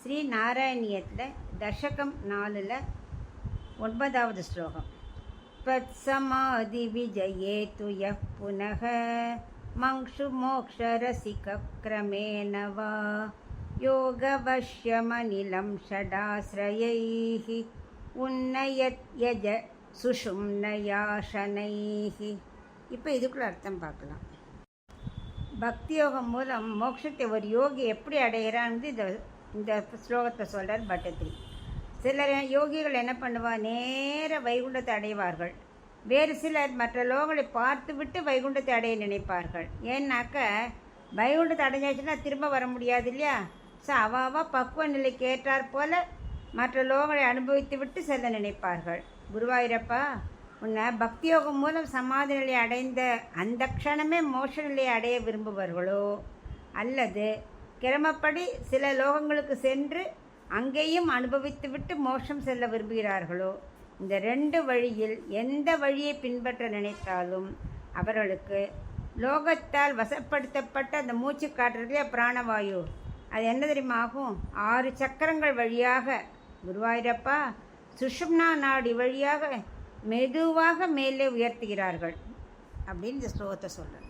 ஸ்ரீ நாராயணியத்தில் தசகம் 4ல் 9வது ஸ்லோகம். பத்சமாதி விஜயே துய புனக மங்ஷு மோக்ஷரசிக்ரமேண வா யோகவஷ்யமனிலம் ஷடாஸ்ரயைः உன்னயத் யஜ சுஷும்னயாசனைः. இப்போ இதுக்குள்ள அர்த்தம் பார்க்கலாம். பக்தி யோகம் மூலம் மோட்சத்தை ஒரு யோகி எப்படி அடைகிறான்னு இந்த ஸ்லோகத்தை சொல்கிறார் பட்டத்திரி. சிலர் யோகிகள் என்ன பண்ணுவார், நேர வைகுண்டத்தை அடைவார்கள். வேறு சிலர் மற்ற லோகங்களை பார்த்து விட்டு வைகுண்டத்தை அடைய நினைப்பார்கள். ஏன்னாக்க வைகுண்டத்தை அடைஞ்சாச்சுன்னா திரும்ப வர முடியாது இல்லையா. ஸோ அவாவா பக்குவ நிலைக்கு ஏற்றார் போல மற்ற லோகங்களை அனுபவித்து விட்டு செல்ல நினைப்பார்கள். குருவாயூரப்பா, உன்னை பக்தி யோகம் மூலம் சமாதி நிலையை அடைந்த அந்த க்ஷணமே மோட்ச நிலையை அடைய விரும்புபவர்களோ அல்லது கிரமப்படி சில லோகங்களுக்கு சென்று அங்கேயும் அனுபவித்து விட்டு மோட்சம் செல்ல விரும்புகிறார்களோ, இந்த 2 வழியில் எந்த வழியை பின்பற்ற நினைத்தாலும் அவர்களுக்கு லோகத்தால் வசப்படுத்தப்பட்ட அந்த மூச்சு காட்டுறதுலே பிராணவாயு, அது என்ன தெரியுமா ஆகும்? 6 சக்கரங்கள் வழியாக குருவாயூரப்பா சுஷும்னா நாடி வழியாக மெதுவாக மேலே உயர்த்துகிறார்கள் அப்படின்னு இந்த ஸ்லோகத்தை சொல்கிறேன்.